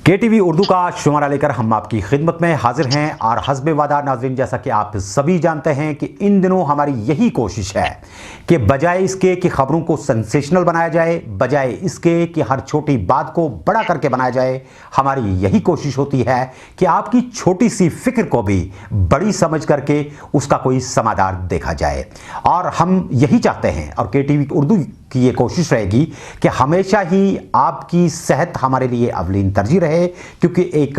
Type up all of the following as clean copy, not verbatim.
KTV Urdu का शुमारा लेकर हम आपकी खिदमत में हाजिर हैं और हस्बे वादा नाज़रीन, जैसा कि आप सभी जानते हैं कि इन दिनों हमारी यही कोशिश है कि बजाय इसके कि खबरों को सेंसेशनल बनाया जाए, बजाय इसके कि हर छोटी बात को बड़ा करके बनाया जाए, हमारी यही कोशिश होती है कि आपकी छोटी सी फिक्र को भी बड़ी समझ करके उसका कोई समाधान देखा जाए। और हम यही चाहते हैं और KTV उर्दू की ये कोशिश रहेगी कि हमेशा ही आपकी सेहत हमारे लिए अवलीन तरजीह रहे, क्योंकि एक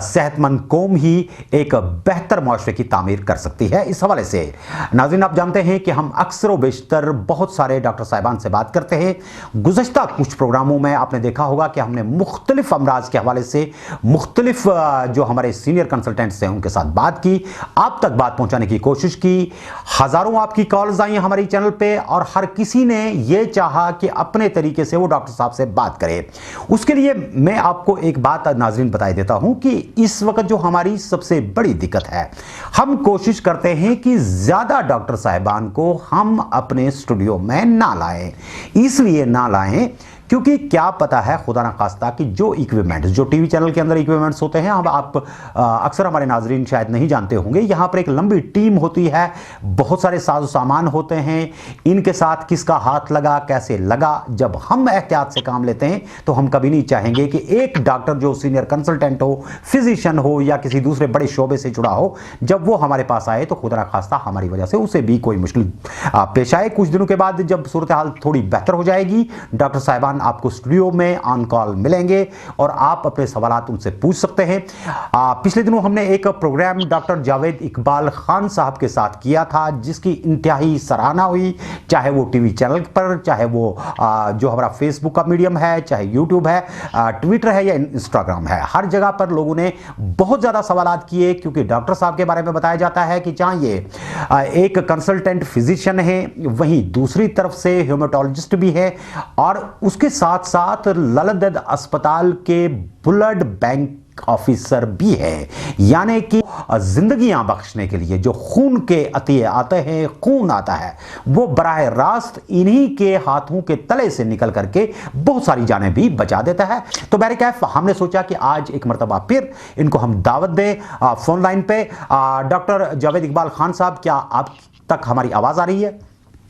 सेहतमंद कौम ही एक बेहतर माशरे की तामीर कर सकती है। इस हवाले से नाज़रीन, आप जानते हैं कि हम अक्सर व बेशतर बहुत सारे डॉक्टर साहिबान से बात करते हैं। गुज़श्ता कुछ प्रोग्रामों में आपने देखा होगा कि हमने मुख्तलिफ अमराज के हवाले से मुख्तलिफ जो हमारे सीनियर कंसल्टेंट्स हैं उनके साथ बात की, आप तक बात पहुंचाने की कोशिश की। हज़ारों आपकी कॉल्स आई हमारी चैनल पे और हर किसी ने ये चाहा कि अपने तरीके से वो डॉक्टर साहब से बात करे। उसके लिए मैं आपको एक बात नाज़रीन बताई देता हूं कि इस वक्त जो हमारी सबसे बड़ी दिक्कत है, हम कोशिश करते हैं कि ज्यादा डॉक्टर साहिबान को हम अपने स्टूडियो में ना लाएं। इसलिए ना लाएं क्योंकि क्या पता है, खुदा ना खास्ता, कि जो इक्विपमेंट्स, जो टीवी चैनल के अंदर इक्विपमेंट्स होते हैं, हम आप अक्सर हमारे नाजरीन शायद नहीं जानते होंगे, यहाँ पर एक लंबी टीम होती है, बहुत सारे साजो सामान होते हैं, इनके साथ किसका हाथ लगा, कैसे लगा। जब हम एहतियात से काम लेते हैं तो हम कभी नहीं चाहेंगे कि एक डॉक्टर जो सीनियर कंसल्टेंट हो, फिजिशियन हो या किसी दूसरे बड़े शोबे से जुड़ा हो, जब वो हमारे पास आए तो खुदा ना खास्ता हमारी वजह से उसे भी कोई मुश्किल पेश आए। कुछ दिनों के बाद जब सूरत हाल थोड़ी बेहतर हो जाएगी, डॉक्टर साहिबान आपको स्टूडियो में ऑन कॉल मिलेंगे और आप अपने सवालात उनसे पूछ सकते हैं। पिछले दिनों हमने एक प्रोग्राम डॉक्टर जावेद इकबाल खान साहब के साथ किया था, जिसकी इंतहाई सराहना हुई, चाहे वो टीवी चैनल पर, चाहे वो जो हमारा फेसबुक का मीडियम है, चाहे यूट्यूब है, ट्विटर है या इंस्टाग्राम है, हर जगह पर लोगों ने बहुत ज़्यादा सवालात किए, क्योंकि डॉक्टर साहब के बारे में बताया जाता है कि जहाँ ये एक कंसल्टेंट फिजिशियन है, वहीं दूसरी तरफ से ह्यूमेटोलॉजिस्ट भी है और उसके साथ साथ ललदद अस्पताल के ब्लड बैंक ऑफिसर भी है। यानी कि जिंदगियां बख्शने के लिए जो खून के अतिये आते हैं, खून आता है, वो बराह रास्त इन्हीं के हाथों के तले से निकल करके बहुत सारी जानें भी बचा देता है। तो बहरकैफ हमने सोचा कि आज एक मरतबा फिर इनको हम दावत दें फोन लाइन पे। डॉक्टर जावेद इकबाल खान साहब, क्या आप तक हमारी आवाज आ रही है?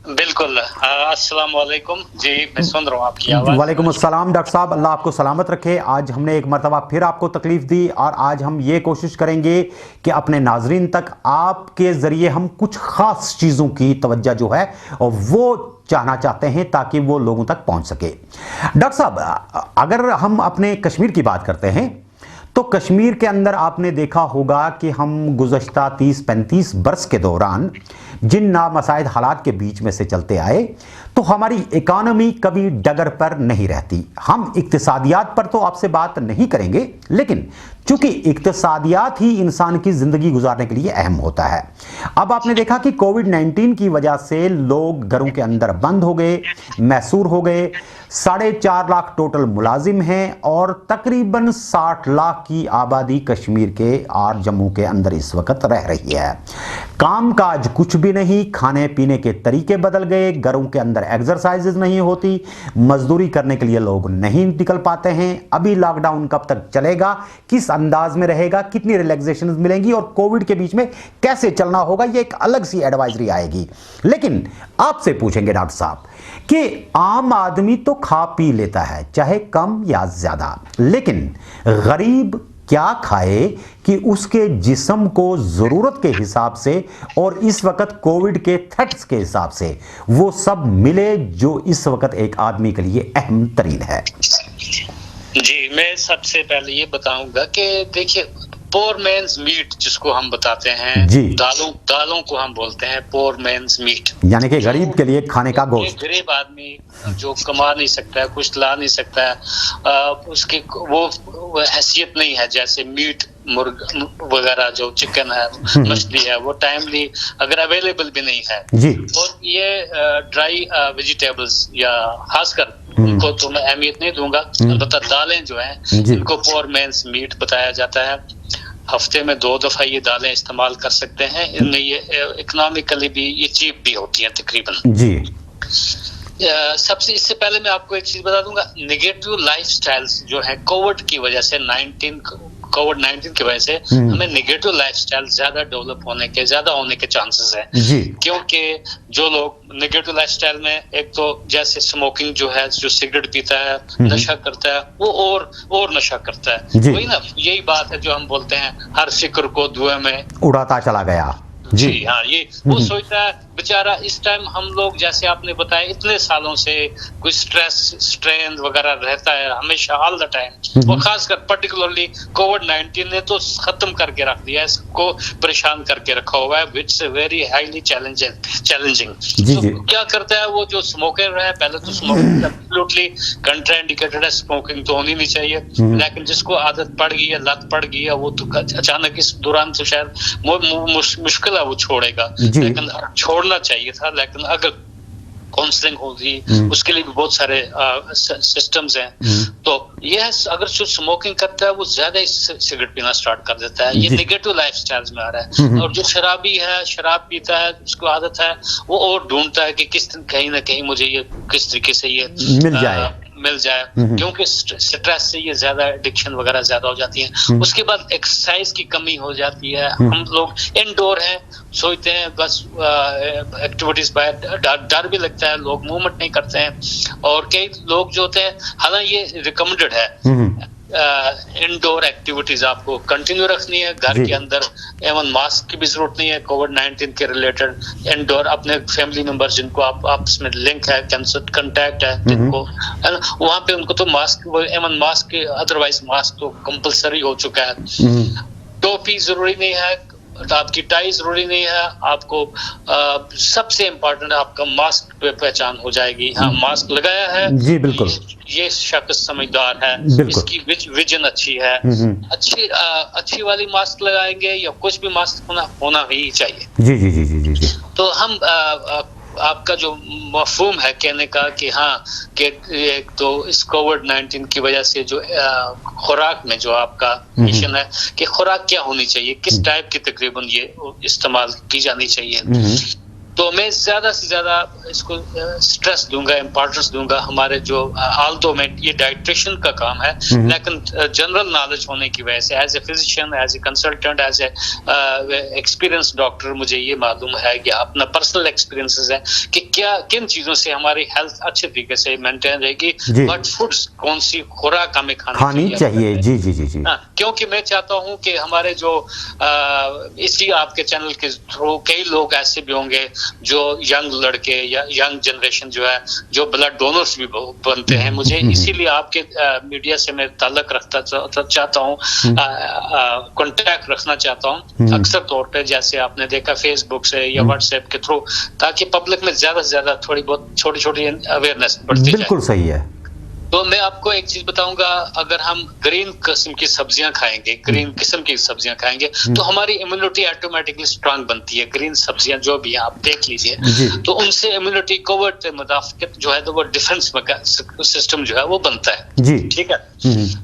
बिल्कुल। अस्सलाम वालेकुम जी, मैं सुन रहा हूँ आपकी आवाज़। वालेकुम अस्सलाम। डॉक्टर साहब, अल्लाह आपको सलामत रखे। आज हमने एक मरतबा फिर आपको तकलीफ दी और आज हम ये कोशिश करेंगे कि अपने नाजरीन तक आपके ज़रिए हम कुछ ख़ास चीज़ों की तवज्जो जो है और वो चाहना चाहते हैं ताकि वो लोगों तक पहुँच सके। डॉक्टर साहब, अगर हम अपने कश्मीर की बात करते हैं तो कश्मीर के अंदर आपने देखा होगा कि हम गुज़श्ता 30-35 बरस के दौरान जिन नामसाइद हालात के बीच में से चलते आए, तो हमारी इकानमी कभी डगर पर नहीं रहती। हम इक्तिसादियात पर तो आपसे बात नहीं करेंगे, लेकिन चूंकि इक्तिसादियात ही इंसान की ज़िंदगी गुजारने के लिए अहम होता है। अब आपने देखा कि कोविड-19 की वजह से लोग घरों के अंदर बंद हो गए, मैसूर हो गए। 4.5 लाख टोटल मुलाजिम हैं और तकरीबन 60 लाख की आबादी कश्मीर के और जम्मू के अंदर इस वक्त रह रही है। काम काज कुछ भी नहीं, खाने पीने के तरीके बदल गए, घरों के अंदर एक्सरसाइजेज नहीं होती, मजदूरी करने के लिए लोग नहीं निकल पाते हैं। अभी लॉकडाउन कब तक चलेगा, किस अंदाज में रहेगा, कितनी रिलैक्सेशन मिलेंगी और कोविड के बीच में कैसे चलना होगा, ये एक अलग सी एडवाइजरी आएगी। लेकिन आपसे पूछेंगे डॉक्टर साहब कि आम आदमी तो खा पी लेता है, चाहे कम या ज्यादा, लेकिन गरीब क्या खाए कि उसके जिस्म को जरूरत के हिसाब से और इस वक्त कोविड के थ्रेट्स के हिसाब से वो सब मिले जो इस वक्त एक आदमी के लिए अहम तरीन है। जी, मैं सबसे पहले ये बताऊंगा कि देखिए, पोर मैन्स मीट जिसको हम बताते हैं, दालों को हम बोलते हैं पोर मैन्स मीट, यानी कि गरीब के लिए खाने का गोश्त। गरीब आदमी जो कमा नहीं सकता है, कुछ ला नहीं सकता है, उसकी वो हैसियत नहीं है जैसे मीट, मुर्गा वगैरह, जो चिकन है, मछली है, वो टाइमली अगर अवेलेबल भी नहीं है जी। और ये ड्राई वेजिटेबल्स या खासकर उनको तो मैं अहमियत नहीं दूंगा, अलबत्ता दालें जो हैं इनको पोर मैन्स मीट बताया जाता है। हफ्ते में 2 दफा ये दालें इस्तेमाल कर सकते हैं। इनमें ये इकोनॉमिकली भी ये चीप भी होती हैं तकरीबन जी। सबसे इससे पहले मैं आपको एक चीज बता दूंगा, नेगेटिव लाइफस्टाइल्स जो है कोविड की वजह से, कोविड-19 की वजह से हमें नेगेटिव लाइफस्टाइल ज्यादा होने के चांसेस है। जी। क्योंकि जो लोग नेगेटिव लाइफस्टाइल में, एक तो जैसे स्मोकिंग जो है, जो सिगरेट पीता है, नशा करता है, वो और नशा करता है। वही ना, यही बात है जो हम बोलते हैं, हर फिक्र को धुएं में उड़ाता चला गया। जी हाँ, ये वो सोचता है बेचारा। इस टाइम हम लोग, जैसे आपने बताया, इतने सालों से कोई स्ट्रेस, स्ट्रेन वगैरह रहता है हमेशा, ऑल द टाइम। वो खासकर पर्टिकुलरली कोविड-19 ने तो खत्म करके रख दिया है, सबको परेशान करके रखा हुआ है, which is very highly challenging. तो क्या करता है वो जो स्मोकर है, पहले तो स्मोकिंग एब्सोल्युटली कंट्राइंडिकेटेड है, स्मोकिंग तो होनी नहीं चाहिए, लेकिन जिसको आदत पड़ गई है, लत पड़ गई है, वो तो अचानक इस दौरान तो शायद मुश्किल है वो छोड़ेगा, लेकिन छोड़ना चाहिए था। लेकिन अगर काउंसलिंग होगी, उसके लिए भी बहुत सारे सिस्टम्स हैं। तो ये है, अगर जो स्मोकिंग करता है वो ज्यादा ही सिगरेट पीना स्टार्ट कर देता है, ये नेगेटिव लाइफस्टाइल्स में आ रहा है। और जो शराबी है, शराब पीता है, उसको आदत है, वो और ढूंढता है कि कहीं ना कहीं मुझे ये किस तरीके से ये मिल जाए, क्योंकि स्ट्रेस से ये ज्यादा एडिक्शन वगैरह ज्यादा हो जाती है। उसके बाद एक्सरसाइज की कमी हो जाती है। हम लोग इंडोर हैं, सोचते हैं बस एक्टिविटीज बाहर, डर भी लगता है, लोग मूवमेंट नहीं करते हैं। और कई लोग जो होते हैं, हालांकि ये रिकमेंडेड है, इंडोर एक्टिविटीज आपको कंटिन्यू रखनी है घर के अंदर। एवं मास्क की भी जरूरत नहीं है कोविड-19 के रिलेटेड। इंडोर अपने फैमिली मेंबर जिनको आप आपस में लिंक है, कांटेक्ट है जिनको, है ना, वहां पे उनको तो मास्क, एवं मास्क, अदरवाइज मास्क तो कंपलसरी हो चुका है। टोपी जरूरी नहीं है, आपकी टाई जरूरी नहीं है, आपको सबसे इम्पोर्टेंट आपका मास्क पे पहचान हो जाएगी। हाँ, मास्क लगाया है, जी बिल्कुल, ये शख्स समझदार है, इसकी विजन अच्छी है, अच्छी वाली मास्क लगाएंगे, या कुछ भी मास्क होना ही चाहिए। जी जी जी जी जी। तो हम आपका जो मफहूम है कहने का कि हाँ, कि एक तो इस कोविड-19 की वजह से जो खुराक में जो आपका मिशन है कि खुराक क्या होनी चाहिए, किस टाइप की तकरीबन ये इस्तेमाल की जानी चाहिए, तो मैं ज्यादा से ज्यादा इसको स्ट्रेस दूंगा, इम्पोर्टेंस दूंगा। हमारे जो आल्दो में ये डाइट्रिशियन का काम है, लेकिन जनरल नॉलेज होने की वजह से, as a physician, as a consultant, as a experience doctor, मुझे ये मालूम है कि अपना पर्सनल एक्सपीरियंसेस है कि किन चीजों से हमारी हेल्थ अच्छे तरीके से मेंटेन रहेगी, व्हाट फूड्स, कौन सी खुराक हमें खानी चाहिए। जी जी जी जी। क्योंकि मैं चाहता हूँ कि हमारे जो इसी आपके चैनल के थ्रू कई लोग ऐसे भी होंगे जो यंग लड़के या यंग जनरेशन जो है, जो ब्लड डोनर्स भी बनते हैं। मुझे इसीलिए आपके मीडिया से मैं ताल्लुक चाहता हूँ, कांटेक्ट रखना चाहता हूँ अक्सर तौर पे, जैसे आपने देखा फेसबुक से या व्हाट्सएप के थ्रू, ताकि पब्लिक में ज्यादा से ज्यादा थोड़ी बहुत छोटी अवेयरनेस बढ़ती जाए। बिल्कुल सही है। तो मैं आपको एक चीज बताऊंगा, अगर हम ग्रीन किस्म की सब्जियां खाएंगे, ग्रीन किस्म की सब्जियां खाएंगे, तो हमारी इम्यूनिटी ऑटोमेटिकली स्ट्रांग बनती है। ग्रीन सब्जियां जो भी आप देख लीजिए, तो उनसे इम्यूनिटी कोविड मुदाफिकत जो है, तो वो डिफेंस सिस्टम जो है वो बनता है। ठीक है।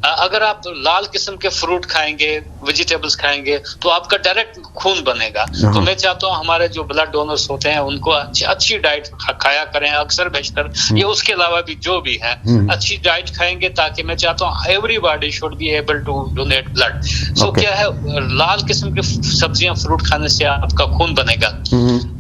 अगर आप लाल किस्म के फ्रूट खाएंगे, वेजिटेबल्स खाएंगे, तो आपका डायरेक्ट खून बनेगा। तो मैं चाहता हूँ हमारे जो ब्लड डोनर्स होते हैं उनको अच्छी डाइट खाया करें, अक्सर बेशतर, ये उसके अलावा भी जो भी है अच्छी डाइट खाएंगे, ताकि मैं चाहता हूँ everybody should be able to donate blood. So क्या है, लाल किस्म की सब्जियां, फ्रूट खाने से आपका खून बनेगा।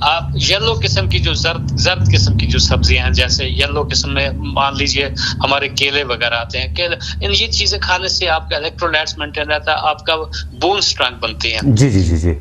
आप येलो किस्म की जो जर्द किस्म की जो सब्जियां हैं, जैसे येलो किस्म में मान लीजिए हमारे केले वगैरह आते हैं, केले, इन ये चीजें खाने से आपका इलेक्ट्रोलाइट्स मेंटेन रहता है, आपका बोन स्ट्रांग बनती है। जी जी जी जी।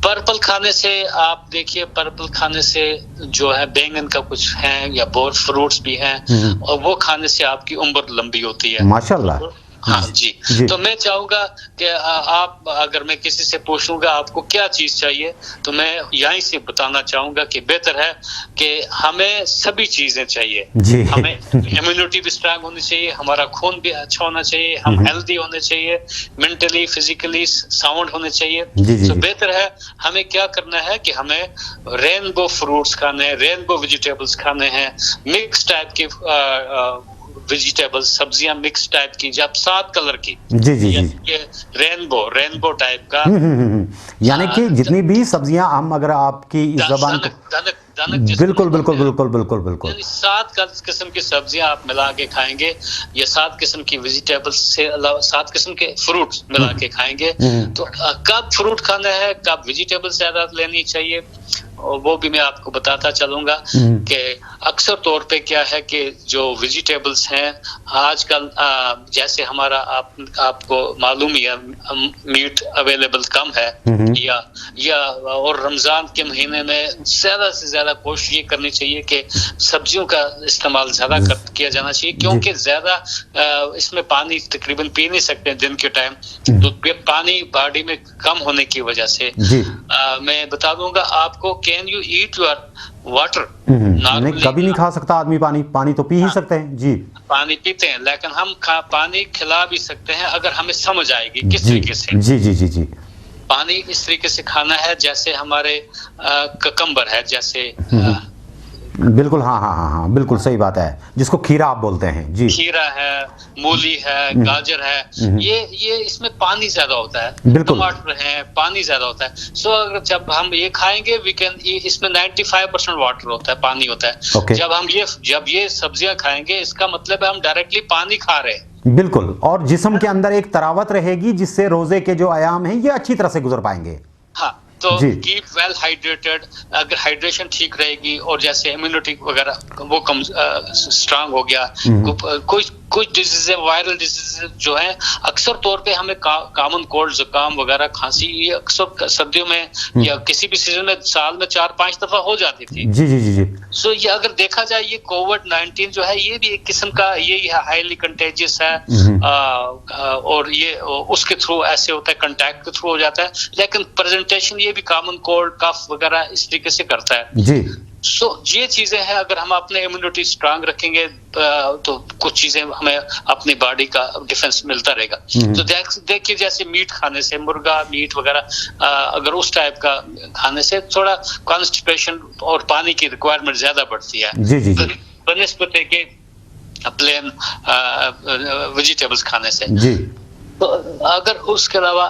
पर्पल खाने से, आप देखिए, पर्पल खाने से जो है बैंगन का कुछ है या बोर फ्रूट्स भी हैं, और वो खाने से आपकी उम्र लंबी होती है, माशाल्लाह। हाँ जी। तो मैं चाहूंगा कि आप, अगर मैं किसी से पूछूंगा आपको क्या चीज चाहिए, तो मैं यहीं से बताना चाहूंगा कि बेहतर है कि हमें सभी चीजें चाहिए। हमें इम्यूनिटी भी स्ट्रांग होनी चाहिए, हमारा खून भी अच्छा होना चाहिए, हम हेल्दी होने चाहिए, मेंटली फिजिकली साउंड होने चाहिए। तो बेहतर है, हमें क्या करना है कि हमें रेनबो फ्रूट्स खाने हैं, रेनबो वेजिटेबल्स खाने हैं, मिक्स टाइप के वेजिटेबल्स, सब्जियां मिक्स टाइप की, जब 7 कलर की, जी जी जी। ये रेनबो टाइप का, यानी कि जितनी भी सब्जियां हम, अगर आपकी इस जबान को, धनक धनक धनक जिसको बिल्कुल बिल्कुल बोलते हैं, बिल्कुल बिल्कुल बिल्कुल, यानी 7 किस्म की सब्जियां आप मिला के खाएंगे, या 7 किस्म की वेजिटेबल्स से अलावा 7 किस्म के फ्रूट्स मिला के खाएंगे। तो कब फ्रूट खाना है, कब वेजिटेबल्स ज्यादा लेनी चाहिए, और वो भी मैं आपको बताता चलूंगा कि अक्सर तौर पे क्या है कि जो वेजिटेबल्स हैं आजकल, जैसे हमारा आपको मालूम ही है, मीट अवेलेबल कम है, या और रमजान के महीने में ज्यादा से ज्यादा कोशिश ये करनी चाहिए कि सब्जियों का इस्तेमाल ज्यादा किया जाना चाहिए, क्योंकि ज्यादा इसमें पानी तकरीबन पी नहीं सकते दिन के टाइम, तो पानी बॉडी में कम होने की वजह से मैं बता दूंगा आपको, can you eat your water? नहीं, कभी नहीं खा सकता आदमी पानी, पानी तो पी ही सकते हैं जी, पानी पीते हैं, लेकिन हम पानी खिला भी सकते हैं अगर हमें समझ आएगी किस तरीके से। जी जी जी जी। पानी इस तरीके से खाना है जैसे हमारे ककम्बर है, जैसे बिल्कुल, हाँ हाँ हाँ हाँ, बिल्कुल सही बात है, जिसको खीरा आप बोलते हैं जी। खीरा है, मूली है, गाजर है, ये इसमें पानी ज्यादा होता है, टमाटर है, पानी ज्यादा होता है। सो अगर जब हम ये खाएंगे इसमें 95% वाटर होता है, पानी होता है। जब ये सब्जियां खाएंगे, इसका मतलब है हम डायरेक्टली पानी खा रहे हैं। बिल्कुल, और जिस्म के अंदर एक तरावत रहेगी, जिससे रोजे के जो आयाम हैं ये अच्छी तरह से गुजर पाएंगे। हाँ, तो कीप वेल हाइड्रेटेड, अगर हाइड्रेशन ठीक रहेगी, और जैसे इम्यूनिटी वगैरह वो कम स्ट्रांग हो गया, कुछ डिजीज, वायरल डिजीज जो है अक्सर तौर पे हमें कॉमन कोल्ड, जुकाम वगैरह, खांसी, ये अक्सर सर्दियों में या किसी भी सीजन में साल में 4-5 दफा हो जाती थी। जी जी जी जी। सो ये अगर देखा जाए, ये कोविड-19 जो है ये भी एक किस्म का ये हाईली कंटेजियस है, और ये उसके थ्रू ऐसे होता है, कांटेक्ट के थ्रू हो जाता है, लेकिन प्रेजेंटेशन ये भी कॉमन कोल्ड, कफ वगैरह इस तरीके से करता है जी। सो ये चीजें हैं, अगर हम अपने इम्यूनिटी स्ट्रांग रखेंगे तो कुछ चीजें हमें अपनी बॉडी का डिफेंस मिलता रहेगा। तो देखिए जैसे मीट खाने से, मुर्गा मीट वगैरह अगर उस टाइप का खाने से थोड़ा कॉन्स्टिपेशन और पानी की रिक्वायरमेंट ज्यादा बढ़ती है बनिस्बत के प्लेन वेजिटेबल्स खाने से। जी। तो अगर उसके अलावा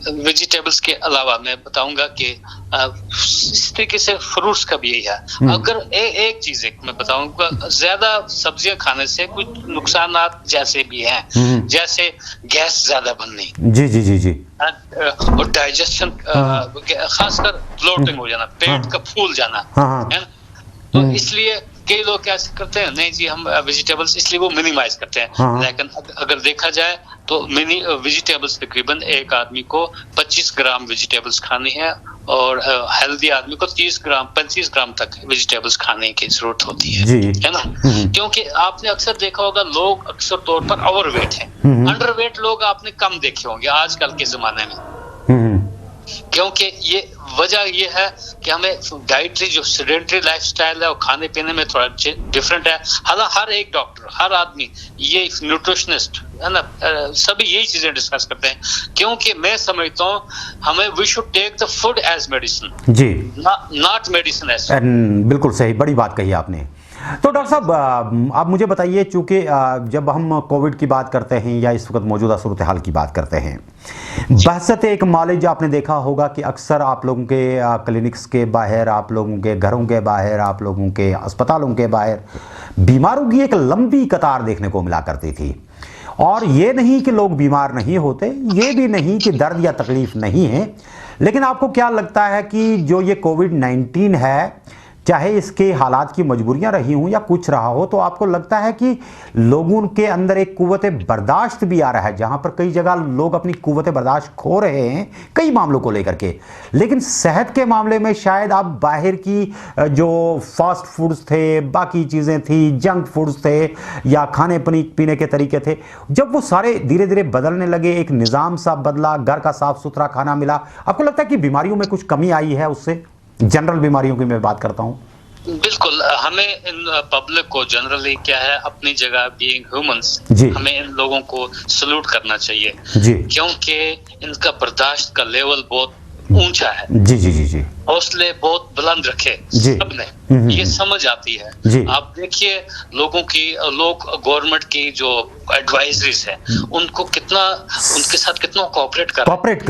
वेजिटेबल्स के अलावा मैं बताऊंगा कि इस तरीके से फ्रूट्स का भी यही है। अगर एक चीज मैं बताऊंगा, ज्यादा सब्जियां खाने से कुछ नुकसान जैसे भी हैं, जैसे गैस ज्यादा बननी, जी जी जी जी, और डाइजेशन, खासकर ब्लोटिंग हो जाना, पेट का फूल जाना है। तो इसलिए कई लोग क्या करते हैं, नहीं जी हम वेजिटेबल्स, इसलिए वो मिनिमाइज करते हैं। लेकिन अगर देखा जाए तो वेजिटेबल्स तकरीबन एक आदमी को 25 ग्राम वेजिटेबल्स खानी है, और हेल्दी आदमी को 30 ग्राम 35 ग्राम तक वेजिटेबल्स खाने की जरूरत होती है ना। क्योंकि आपने अक्सर देखा होगा, लोग अक्सर तौर पर ओवरवेट है, अंडरवेट लोग आपने कम देखे होंगे आजकल के जमाने में, क्योंकि ये वजह ये है कि हमें डाइटरी जो सेडेंटरी लाइफस्टाइल है, वो खाने पीने में थोड़ा डिफरेंट है। हालांकि हर एक डॉक्टर, हर आदमी, ये न्यूट्रिशनिस्ट है ना, सभी यही चीजें डिस्कस करते हैं, क्योंकि मैं समझता हूँ हमें we should take the food as medicine, जी, नॉट मेडिसिन एज। बिल्कुल सही, बड़ी बात कही आपने। तो डॉक्टर साहब आप मुझे बताइए, चूंकि जब हम कोविड की बात करते हैं या इस वक्त मौजूदा सूरत हाल की बात करते हैं, बहसत एक मालिज आपने देखा होगा कि अक्सर आप लोगों के क्लिनिक्स के बाहर, आप लोगों के घरों के बाहर, आप लोगों के अस्पतालों के बाहर बीमारों की एक लंबी कतार देखने को मिला करती थी। और ये नहीं कि लोग बीमार नहीं होते, ये भी नहीं कि दर्द या तकलीफ नहीं है, लेकिन आपको क्या लगता है कि जो ये कोविड-19 है, चाहे इसके हालात की मजबूरियां रही हों या कुछ रहा हो, तो आपको लगता है कि लोगों के अंदर एक कुव्वत बर्दाश्त भी आ रहा है, जहां पर कई जगह लोग अपनी कुव्वत बर्दाश्त खो रहे हैं कई मामलों को लेकर के, लेकिन सेहत के मामले में शायद आप बाहर की जो फास्ट फूड्स थे, बाकी चीज़ें थी, जंक फूड्स थे या खाने पीने के तरीके थे, जब वो सारे धीरे धीरे बदलने लगे, एक निज़ाम सा बदला, घर का साफ सुथरा खाना मिला, आपको लगता है कि बीमारियों में कुछ कमी आई है उससे? जनरल बीमारियों की मैं बात करता हूं। बिल्कुल, हमें इन पब्लिक को जनरली क्या है, अपनी जगह बीइंग ह्यूमंस, हमें इन लोगों को सल्यूट करना चाहिए, क्योंकि इनका बर्दाश्त का लेवल बहुत ऊंचा है। जी जी जी जी। हौसले बहुत बुलंद रखे जी। सबने, ये समझ आती है। जी। आप देखिए लोग गवर्नमेंट की जो एडवाइजरीज है उनको कितना, उनके साथ कितना कोऑपरेट कर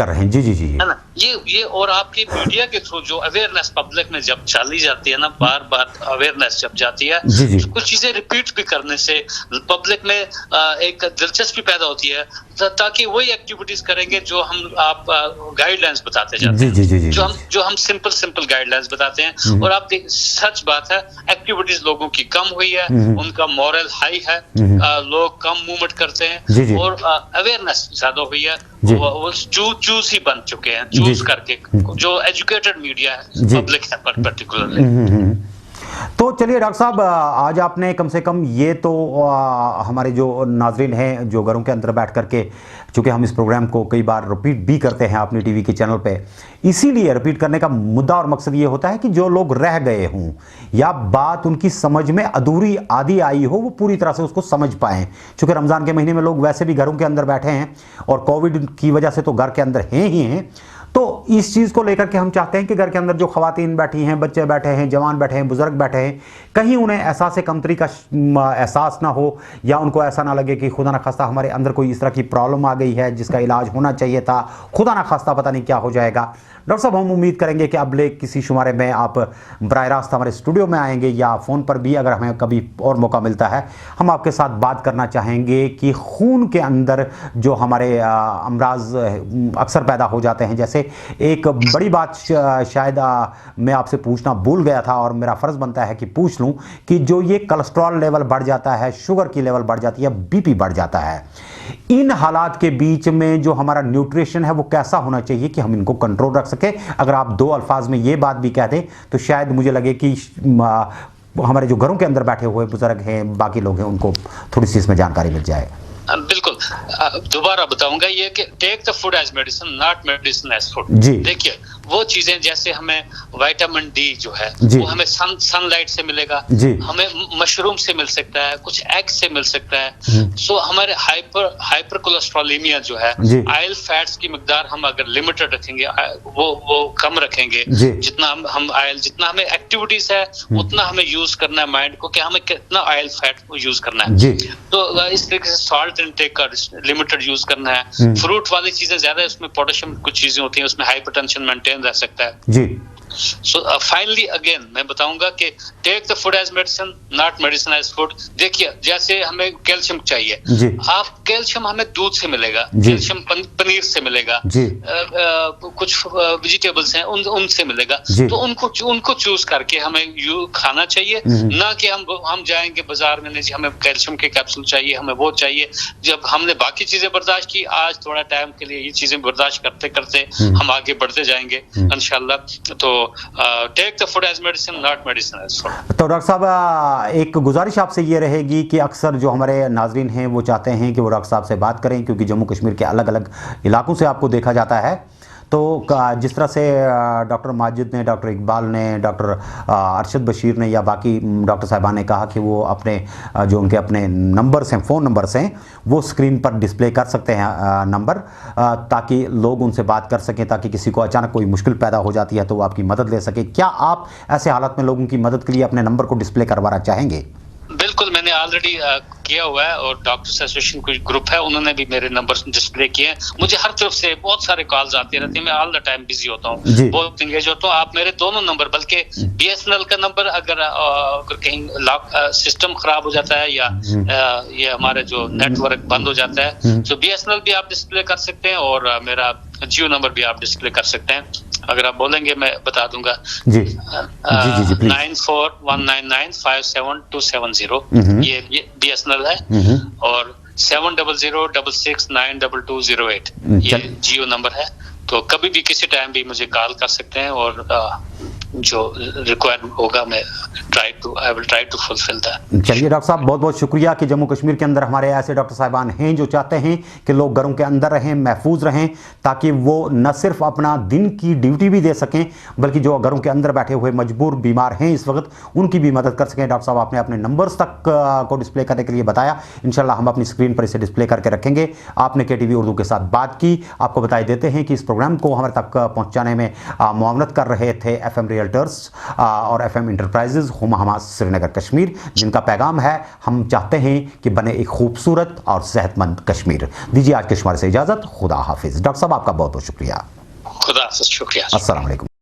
रहे हैं। जी जी जी, है ना, ये और आपकी मीडिया के थ्रू जो अवेयरनेस पब्लिक में जब चली जाती है ना, बार बार अवेयरनेस जब जाती है, जी जी, तो कुछ चीजें रिपीट भी करने से पब्लिक में एक दिलचस्पी पैदा होती है, ताकि वही एक्टिविटीज करेंगे जो आप गाइडलाइंस बताते जाते हैं। जी जी जी, जो हम सिंपल गाइडलाइंस बताते हैं। और आप सच बात है, एक्टिविटीज लोगों की कम हुई है, उनका मॉरल हाई है, लोग कम मूवमेंट करते हैं और अवेयरनेस ज्यादा हुई है। वो चूज ही बन चुके हैं, चूज करके, जो एजुकेटेड मीडिया है, पब्लिक है पर्टिकुलरली। तो चलिए डॉक्टर साहब, आज आपने कम से कम ये तो हमारे जो नाजरीन हैं जो घरों के अंदर बैठ करके, चूँकि हम इस प्रोग्राम को कई बार रिपीट भी करते हैं अपनी टीवी के चैनल पे, इसीलिए रिपीट करने का मुद्दा और मकसद ये होता है कि जो लोग रह गए हों या बात उनकी समझ में अधूरी आधी आई हो, वो पूरी तरह से उसको समझ पाएँ। चूँकि रमज़ान के महीने में लोग वैसे भी घरों के अंदर बैठे हैं और कोविड की वजह से तो घर के अंदर हैं ही हैं, तो इस चीज़ को लेकर के हम चाहते हैं कि घर के अंदर जो ख़वातीन बैठी हैं, बच्चे बैठे हैं, जवान बैठे हैं, बुज़ुर्ग बैठे हैं, कहीं उन्हें एहसास कमतरी का एहसास ना हो, या उनको ऐसा ना लगे कि खुदा न खास्ता हमारे अंदर कोई इस तरह की प्रॉब्लम आ गई है जिसका इलाज होना चाहिए था, खुदा न खास्ता पता नहीं क्या हो जाएगा। डॉक्टर साहब, हम उम्मीद करेंगे कि अगले किसी शुमारे में आप बराह रास्त हमारे स्टूडियो में आएंगे, या फ़ोन पर भी अगर हमें कभी और मौका मिलता है, हम आपके साथ बात करना चाहेंगे कि खून के अंदर जो हमारे अमराज अक्सर पैदा हो जाते हैं। जैसे एक बड़ी बात शायद मैं आपसे पूछना भूल गया था और मेरा फ़र्ज़ बनता है कि पूछ लूँ, कि जो ये कोलेस्ट्रॉल लेवल बढ़ जाता है, शुगर की लेवल बढ़ जाती है, बीपी बढ़ जाता है, इन हालात के बीच में जो हमारा न्यूट्रिशन है वो कैसा होना चाहिए कि हम इनको कंट्रोल रख सके? अगर आप दो अल्फाज में ये बात भी कह दें तो शायद मुझे लगे कि हमारे जो घरों के अंदर बैठे हुए बुजुर्ग हैं, बाकी लोग हैं, उनको थोड़ी सी इसमें जानकारी मिल जाए। बिल्कुल, दोबारा बताऊंगा ये कि take the food as medicine, not medicine as food. देखिए वो चीजें, जैसे हमें विटामिन डी जो है वो हमें सनलाइट से मिलेगा, हमें मशरूम से मिल सकता है, कुछ एग से मिल सकता है। सो हमारे हाइपर कोलेस्ट्रोलेमिया जो है, ऑयल फैट्स की मिकदार हम अगर लिमिटेड रखेंगे, वो कम रखेंगे, जितना हम ऑयल, जितना हमें एक्टिविटीज है उतना हमें यूज करना है माइंड को, कि हमें कितना ऑयल फैट यूज करना है। तो इस तरीके से सॉल्ट इनटेक का लिमिटेड यूज करना है। फ्रूट वाली चीजें ज्यादा, उसमें पोटेशियम कुछ चीजें होती हैं, उसमें हाइपरटेंशन मेंटेन रह सकता है जी। सो फाइनली अगेन मैं बताऊंगा कि take the food as medicine, not medicine as food. देखिए जैसे हमें कैल्शियम चाहिए, आप कैल्शियम हमें दूध से मिलेगा, कैल्शियम पनीर से मिलेगा, कुछ वेजिटेबल्स हैं उनसे मिलेगा, तो उनको चूज करके हमें खाना चाहिए, ना कि हम जाएंगे बाजार में, नहीं हमें कैल्शियम के कैप्सूल चाहिए, हमें वो चाहिए। जब हमने बाकी चीजें बर्दाश्त की, आज थोड़ा टाइम के लिए ये चीजें बर्दाश्त करते करते हम आगे बढ़ते जाएंगे इंशाल्लाह। तो take the food as medicine, not medicine as food. तो डॉक्टर साहब, एक गुजारिश आपसे ये रहेगी कि अक्सर जो हमारे नाजरीन हैं वो चाहते हैं कि वो डॉक्टर साहब से बात करें, क्योंकि जम्मू कश्मीर के अलग अलग इलाकों से आपको देखा जाता है। तो जिस तरह से डॉक्टर माजिद ने, डॉक्टर इकबाल ने, डॉक्टर अरशद बशीर ने या बाकी डॉक्टर साहिबान ने कहा कि वो अपने जो उनके अपने नंबर्स हैं, फ़ोन नंबर्स हैं, वो स्क्रीन पर डिस्प्ले कर सकते हैं नंबर, ताकि लोग उनसे बात कर सकें, ताकि किसी को अचानक कोई मुश्किल पैदा हो जाती है तो वो आपकी मदद ले सके। क्या आप ऐसे हालात में लोगों की मदद के लिए अपने नंबर को डिस्प्ले करवाना चाहेंगे? बिल्कुल, मैंने ऑलरेडी किया हुआ है और डॉक्टर्स एसोसिएशन कोई ग्रुप है, उन्होंने भी मेरे नंबर्स डिस्प्ले किए हैं। मुझे हर तरफ से बहुत सारे कॉल्स आती रहती है, मैं ऑल द टाइम बिजी होता हूँ, बहुत इंगेज होता हूँ। आप मेरे दोनों नंबर, बल्कि बीएसएनएल का नंबर, अगर कहीं सिस्टम खराब हो जाता है या ये हमारे जो नेटवर्क बंद हो जाता है, तो बीएसएनएल भी आप डिस्प्ले कर सकते हैं और मेरा जियो नंबर भी आप डिस्प्ले कर सकते हैं। अगर आप बोलेंगे मैं बता दूंगा जी। 9419957270 ये बीएसएनएल है, और 7006692208 ये जियो नंबर है। तो कभी भी किसी टाइम भी मुझे कॉल कर सकते हैं और जो रिक्वायरमेंट होगा मैं I will try to fulfil that. चलिए डॉक्टर साहब, बहुत बहुत शुक्रिया कि जम्मू कश्मीर के अंदर हमारे ऐसे डॉक्टर साहिबान हैं जो चाहते हैं कि लोग घरों के अंदर रहें, महफूज रहें, ताकि वो न सिर्फ अपना दिन की ड्यूटी भी दे सकें बल्कि जो घरों के अंदर बैठे हुए मजबूर बीमार हैं इस वक्त उनकी भी मदद कर सकें। डॉक्टर साहब आपने अपने नंबर्स तक को डिस्प्ले करने के लिए बताया, इंशाल्लाह हम अपनी स्क्रीन पर इसे डिस्प्ले करके रखेंगे। आपने KTV उर्दू के साथ बात की। आपको बताई देते हैं कि इस प्रोग्राम को हमारे तक पहुँचाने में मुआवनत कर रहे थे FM रियल्टर्स और FM इंटरप्राइजेज हुमा श्रीनगर कश्मीर, जिनका पैगाम है हम चाहते हैं कि बने एक खूबसूरत और सेहतमंद कश्मीर। दीजिए आज के शुमारे से इजाजत। खुदा हाफिज। डॉक्टर साहब आपका बहुत बहुत शुक्रिया। खुदा हाफिज। शुक्रिया। अस्सलाम वालेकुम।